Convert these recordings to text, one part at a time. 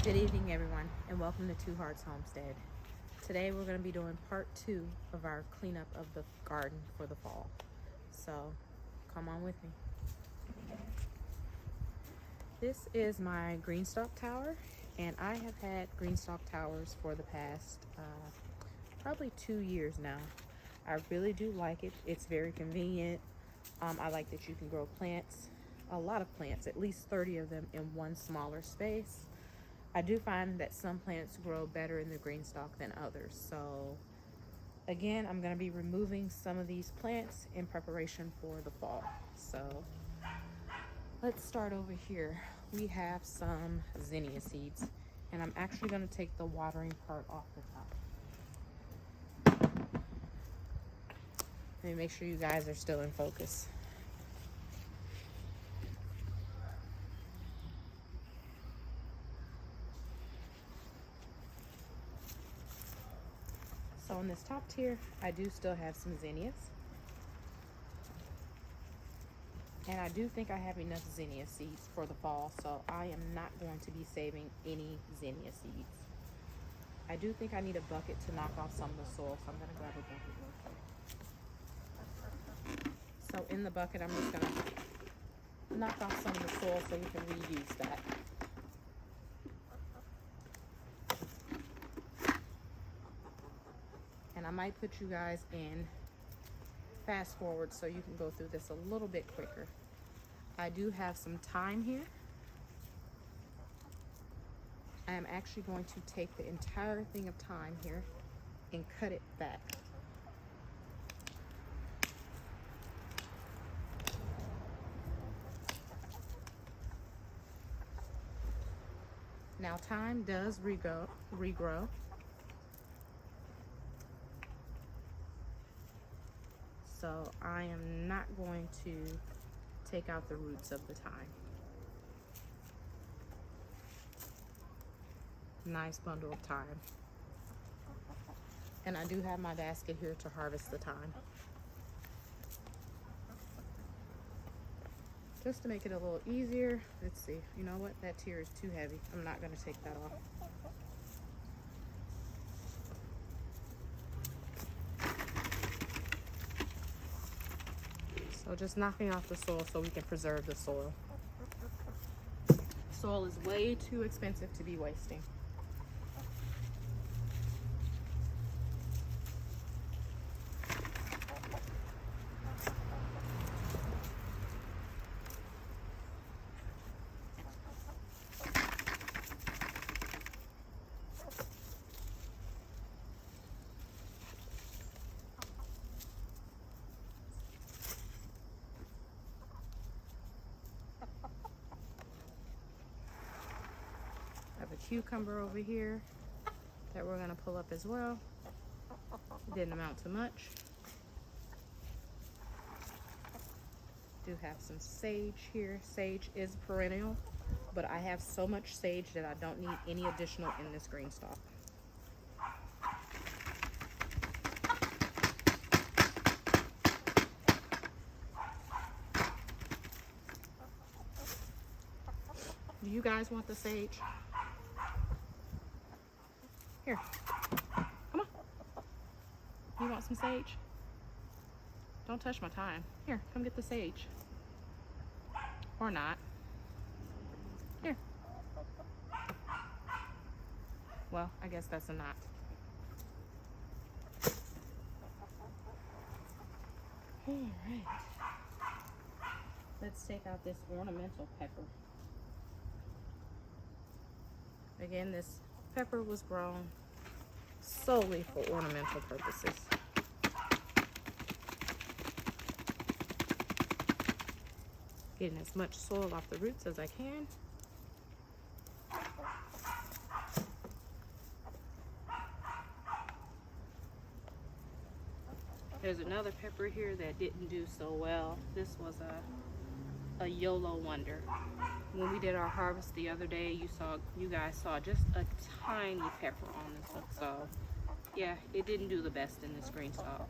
Good evening, everyone, and welcome to Two Hearts Homestead. Today we're going to be doing part 2 of our cleanup of the garden for the fall. So come on with me. This is my Greenstalk tower, and I have had Greenstalk towers for the past probably 2 years now. I really do like it. It's very convenient. I like that you can grow plants, a lot of plants, at least 30 of them in one smaller space. I do find that some plants grow better in the Greenstalk than others. So again, I'm going to be removing some of these plants in preparation for the fall. So let's start over here. We have some zinnia seeds, and I'm actually going to take the watering part off the top. Let me make sure you guys are still in focus. So on this top tier, I do still have some zinnias. And I do think I have enough zinnia seeds for the fall, so I am not going to be saving any zinnia seeds. I do think I need a bucket to knock off some of the soil, so I'm going to grab a bucket real quick. So in the bucket, I'm just going to knock off some of the soil so we can reuse that. And I might put you guys in fast forward so you can go through this a little bit quicker. I do have some thyme here. I am actually going to take the entire thing of thyme here and cut it back. Now thyme does regrow. So I am not going to take out the roots of the thyme. Nice bundle of thyme. And I do have my basket here to harvest the thyme. Just to make it a little easier, let's see. You know what? That tier is too heavy. I'm not going to take that off. So just knocking off the soil so we can preserve the soil. Soil is way too expensive to be wasting. Cucumber over here that we're going to pull up as well. Didn't amount to much. Do have some sage here. Sage is perennial, but I have so much sage that I don't need any additional in this Greenstalk. Do you guys want the sage? Here, come on. You want some sage? Don't touch my thyme. Here, come get the sage. Or not. Here. Well, I guess that's a not. All right. Let's take out this ornamental pepper. Again, this pepper was grown solely for ornamental purposes. Getting as much soil off the roots as I can. There's another pepper here that didn't do so well. This was a YOLO wonder. When we did our harvest the other day, you guys saw just a tiny pepper on this one. So yeah, it didn't do the best in this Greenstalk.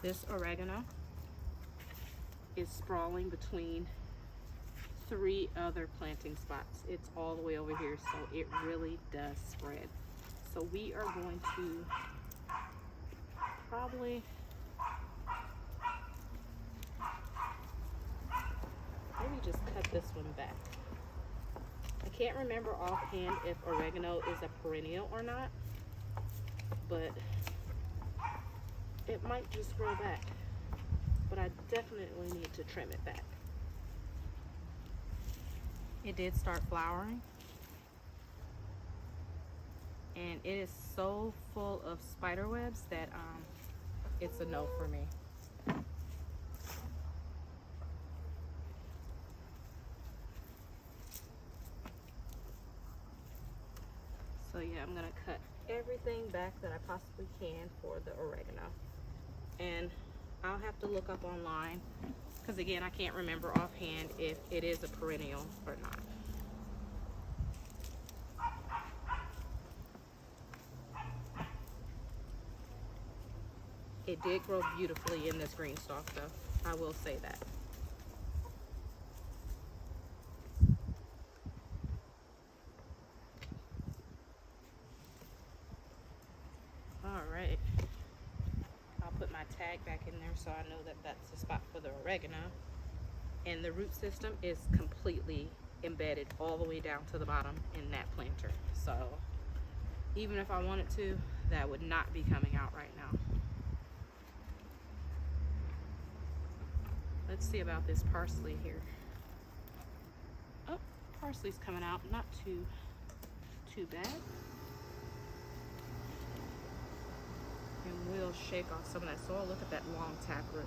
This oregano is sprawling between 3 other planting spots. It's all the way over here, so it really does spread. So we are going to probably maybe just cut this one back. I can't remember offhand if oregano is a perennial or not, but it might just grow back. But I definitely need to trim it back. It did start flowering, and it is so full of spider webs that it's a no for me. So yeah, I'm gonna cut everything back that I possibly can for the oregano. And I'll have to look up online, because again, I can't remember offhand if it is a perennial or not. It did grow beautifully in this Greenstalk though, I will say that. Alright, I'll put my tag back in there so I know that that's the spot for the oregano. And the root system is completely embedded all the way down to the bottom in that planter. So even if I wanted to, that would not be coming out right now. Let's see about this parsley here. Oh, parsley's coming out, not too bad. And we'll shake off some of that soil. Look at that long taproot.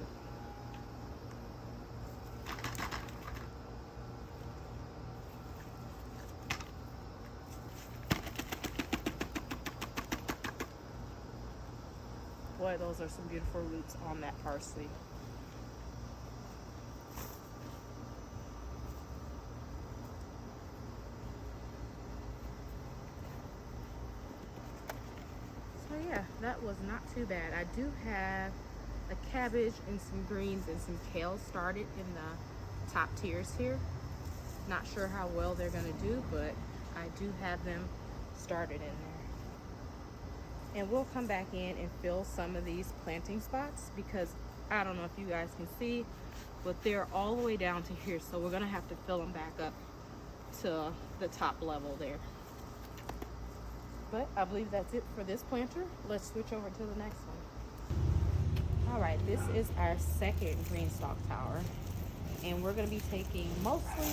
Boy, those are some beautiful roots on that parsley. So yeah, that was not too bad. I do have a cabbage and some greens and some kale started in the top tiers here. Not sure how well they're gonna do, but I do have them started in there. And we'll come back in and fill some of these planting spots, because I don't know if you guys can see, but they're all the way down to here. So we're gonna have to fill them back up to the top level there. But I believe that's it for this planter. Let's switch over to the next one. All right, this is our second Greenstalk tower. And we're gonna be taking mostly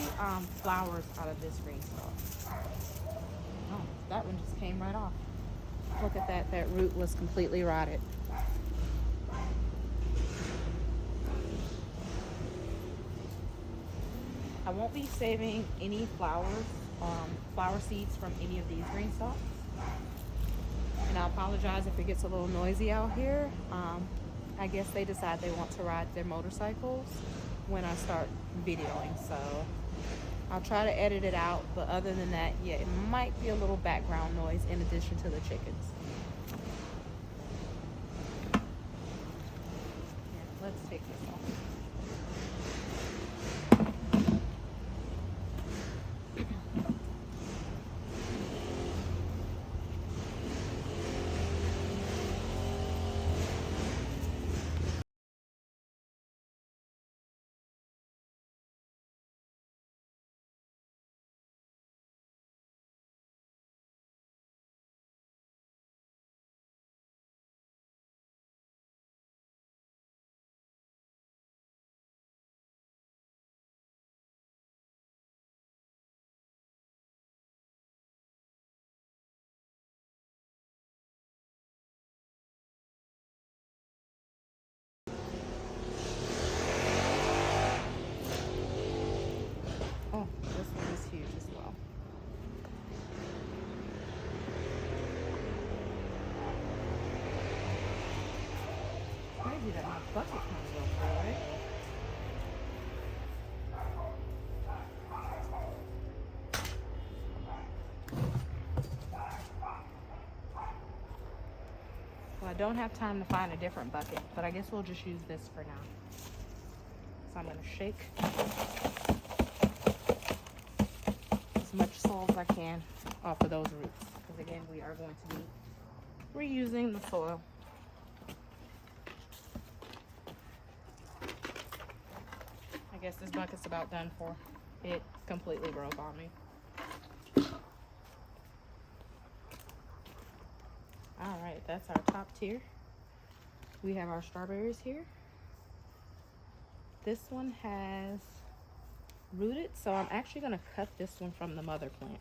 flowers out of this Greenstalk. Oh, that one just came right off. Look at that, that root was completely rotted. I won't be saving any flower seeds from any of these Greenstalks. And I apologize if it gets a little noisy out here. I guess they decide they want to ride their motorcycles when I start videoing, so I'll try to edit it out, but other than that, yeah, it might be a little background noise in addition to the chickens. Yeah, let's take this off. Oh, this one is huge as well. Crazy that my bucket comes over, right? Wow, I don't have time to find a different bucket, but I guess we'll just use this for now. So I'm going to shake as much soil as I can off of those roots, because again, we are going to be reusing the soil. I guess this bucket's about done for. It completely broke on me. All right, that's our top tier. We have our strawberries here. This one has rooted, so I'm actually going to cut this one from the mother plant.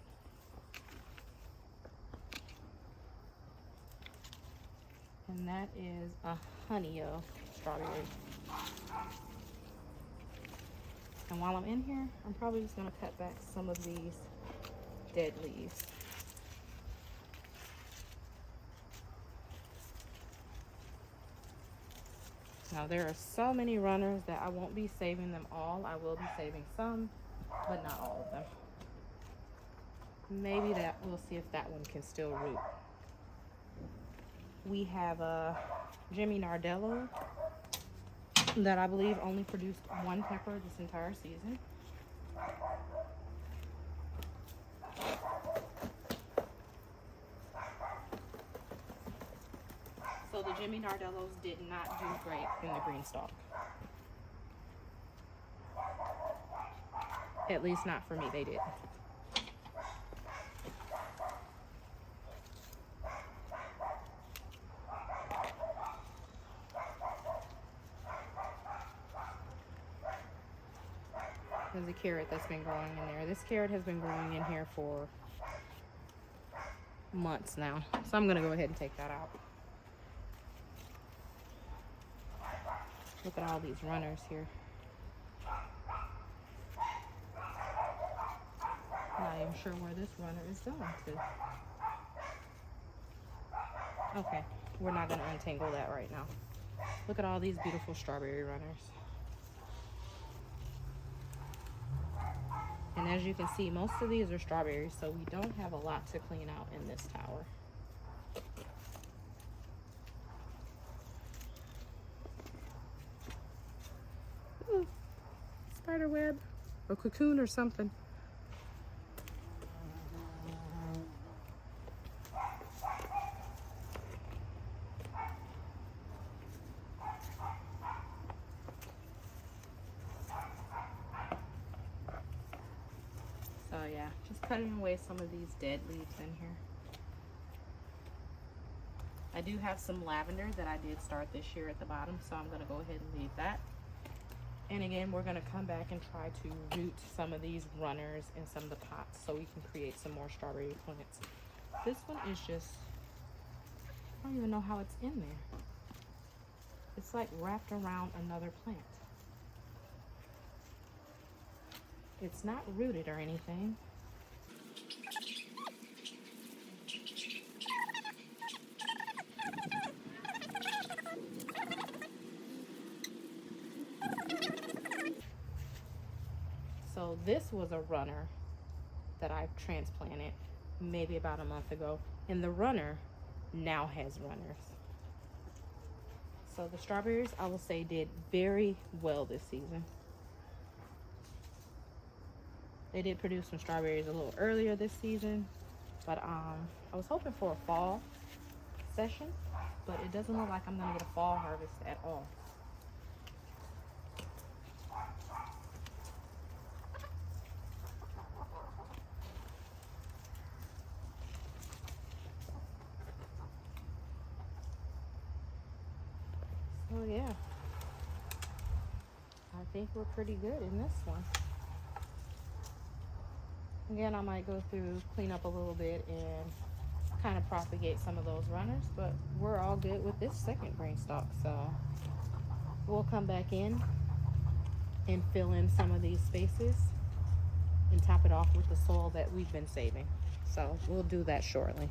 And that is a honey-o strawberry. And while I'm in here, I'm probably just going to cut back some of these dead leaves. Now there are so many runners that I won't be saving them all. I will be saving some, but not all of them. Maybe that, we'll see if that one can still root. We have a Jimmy Nardello that I believe only produced one pepper this entire season. So the Jimmy Nardellos did not do great in the Greenstalk. At least not for me, they did. There's a carrot that's been growing in there. This carrot has been growing in here for months now. So I'm gonna go ahead and take that out. Look at all these runners here. Not even sure where this runner is going to. Okay, we're not gonna untangle that right now. Look at all these beautiful strawberry runners. And as you can see, most of these are strawberries, so we don't have a lot to clean out in this tower. Ooh, spider web or cocoon or something. So yeah, just cutting away some of these dead leaves in here. I do have some lavender that I did start this year at the bottom, so I'm going to go ahead and leave that. And again, we're going to come back and try to root some of these runners in some of the pots so we can create some more strawberry plants. This one is just, I don't even know how it's in there. It's like wrapped around another plant. It's not rooted or anything. So this was a runner that I've transplanted maybe about a month ago, and the runner now has runners. So the strawberries, I will say, did very well this season. They did produce some strawberries a little earlier this season, but I was hoping for a fall session, but it doesn't look like I'm gonna get a fall harvest at all. So yeah, I think we're pretty good in this one. Again, I might go through, clean up a little bit, and kind of propagate some of those runners, but we're all good with this second Greenstalk. So we'll come back in and fill in some of these spaces and top it off with the soil that we've been saving. So we'll do that shortly.